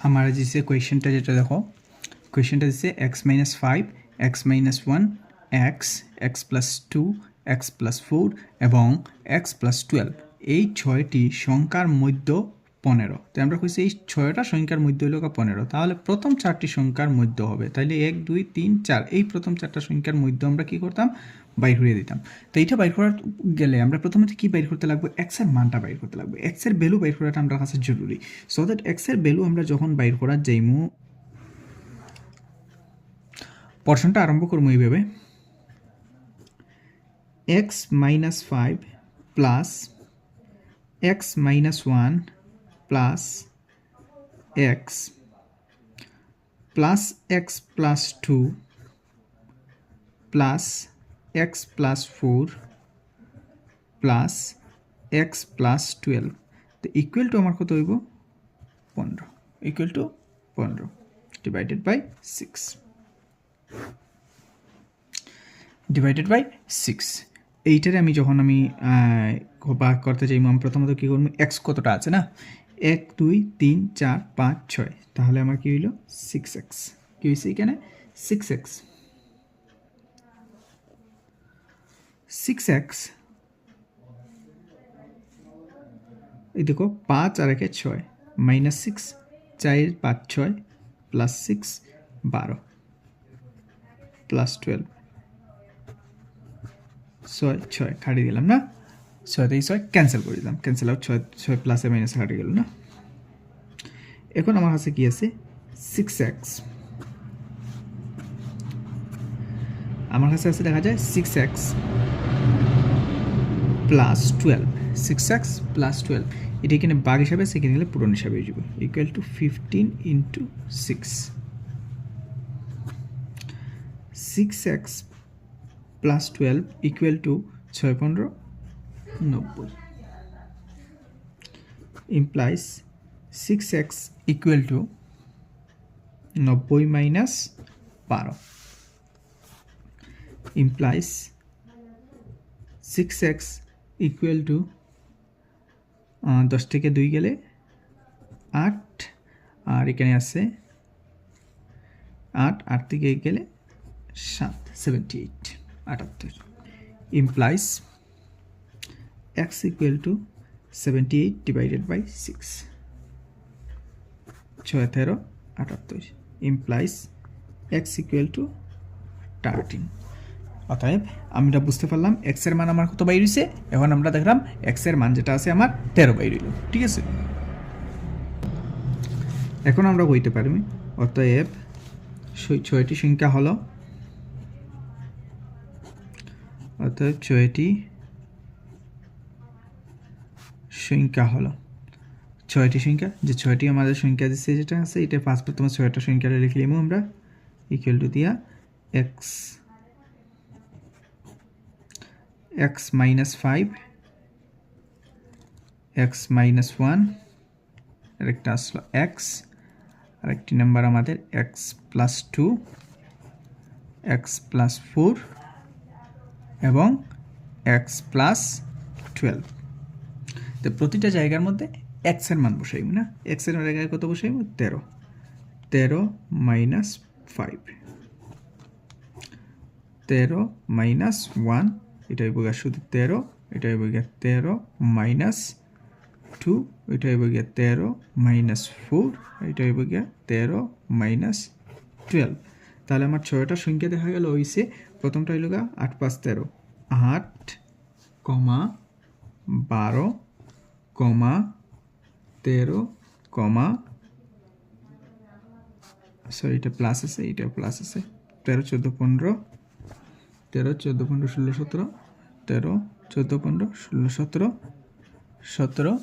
আমার দিছে কোয়েশ্চেনটা, যেটা দেখো কোয়েশ্চেনটা দিছে x minus 5, x minus 1, x plus 2, x plus 4 এবং x প্লাস 12 এই 6টি সংখ্যার মধ্য 15। তো আমরা কইছি এই 6টা সংখ্যার মধ্য হলো 15, তাহলে প্রথম 4টি সংখ্যার মধ্য হবে। তাইলে 1 2 3 4 এই প্রথম 4টা সংখ্যার মধ্য আমরা কি করতাম, বাইর করে দিতাম। তো এইটা বাইর করার গেলে আমরা প্রথমে কি বাইর করতে লাগবে, এক্স এর মানটা বাইর করতে লাগবে। এক্স এর ভ্যালু বাইর করাটা আমার কাছে জরুরি। সো দ্যাট এক্স এর ভ্যালু আমরা যখন বাইর করার যাইমু, পোর্শনটা আরম্ভ করবো এইভাবে, x minus 5 plus x minus 1 plus x plus 2 plus x plus 4 plus x plus 12, তো ইকুয়াল টু আমার কত হইব 15, equal to 15 divided by 6, divided by 6। এইটারে আমি যখন আমি ভাগ করতে চাই, আমি প্রথমত কী করবো, এক্স কতটা আছে না, 1 2 3 4 5 6, তাহলে আমার কী হইল 6x, কী হয়েছে এখানে 6x, 6x এই দেখো 5 আর 1 6 মাইনাস 6, 4 5 6 প্লাস 6 12 প্লাস 12 6 কাটি দিলাম না, 6 থেকে 6 ক্যান্সেল করে দিলাম, ক্যান্সেল আউট, 6 প্লাসে মাইনাসে কাটি গেল না। এখন আমার কাছে কি আছে 6x, আমার কাছে আছে দেখা যায় 6x প্লাস 12, 6x প্লাস 12, এটা এখানে ভাগ হিসাবে, সেখানে গেলে পূরণ হিসাবে হয়ে যাবে, equal to 15 into 6, 6x plus 12 equal to 6 15 90, implies 6x equal to 90 minus 12, implies 6x equal to 10 থেকে 2 গেলে 8, আর এখানে আছে 8 থেকে 1 গেলে 7 78 78, implies x equal to 78 divided by 6, 6 13 78, implies x equal to 13। অতএব আমরা বুঝতে পারলাম x এর মান আমার কত বাইর হইছে। এখন আমরা দেখলাম x এর মান যেটা আছে আমার 13 বাইর হইল, ঠিক আছে। এখন আমরা কইতে পারবি, অতএব 6টি সংখ্যা হলো, অতএব 6টি সংখ্যা হলো, 6টি সংখ্যা, যে 6টি আমাদের সংখ্যা দিচ্ছে যেটা আছে, এটা ফার্স্ট প্রথমে 6টা সংখ্যাটা লিখলাম আমরা, ইকুয়াল টু দিয়া x মাইনাস 5, x মাইনাস 1, আরেকটা আসলো x, আরেকটি নাম্বার আমাদের x প্লাস 2, x প্লাস 4 এবং x প্লাস 12। তো প্রতিটা জায়গার মধ্যে x এর মান বসাইব না, x এর জায়গায় কত বসাইব 13, 13 মাইনাস 5, 13 মাইনাস 1, এটা হইব শুধু 13, এটা হইব 13 মাইনাস 2, এটা হইব 13 মাইনাস 4, এটা হইব 13 মাইনাস 12। তাহলে আমার 6টা সংখ্যা দেখা গেল হইছে, প্রথমটা হইল 8 5 13, 8 কমা 12 কমা 13 কমা, সরি এটা প্লাস আছে, এটা প্লাস আছে, 13 14 15, 13 14 15 16 17, 13 14 15 16 17 17,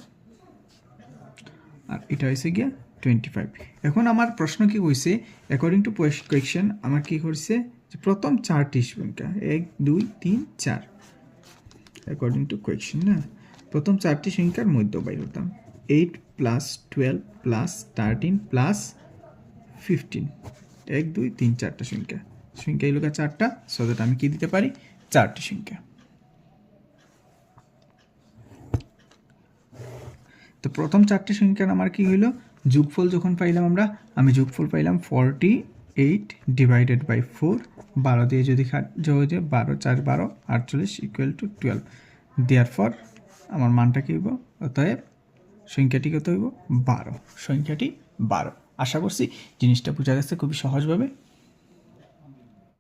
আর এটা হয়েছে গিয়া 25। এখন আমার প্রশ্ন কি হয়েছে, অ্যাকর্ডিং টু কোয়েশ্চেন আমার কি করছে, যে প্রথম 4টি সংখ্যা 1 2 3 4, অ্যাকর্ডিং টু কোয়েশ্চেন না, প্রথম 4টি সংখ্যার মধ্য বাইর হতাম, 8 প্লাস 12 প্লাস 13 প্লাস 15, 1 2 3 4টা সংখ্যা এই লোক 4টা, সো দ্যাট আমি কি দিতে পারি 4টি সংখ্যা। তো প্রথম 4টি সংখ্যার আমার কি হইল যোগফল যখন পাইলাম আমি যোগফল পাইলাম 48 ডিভাইডেড বাই 4, 12 দিয়ে যদি যোগ হয়ে যায় 12 4 12 48 ইকুয়াল টু 12। দেয়ারফর আমার মানটা কী হইব, অতএব সংখ্যাটি কত হইব 12, সংখ্যাটি 12। আশা করছি জিনিসটা বোঝা গেছে খুবই সহজভাবে।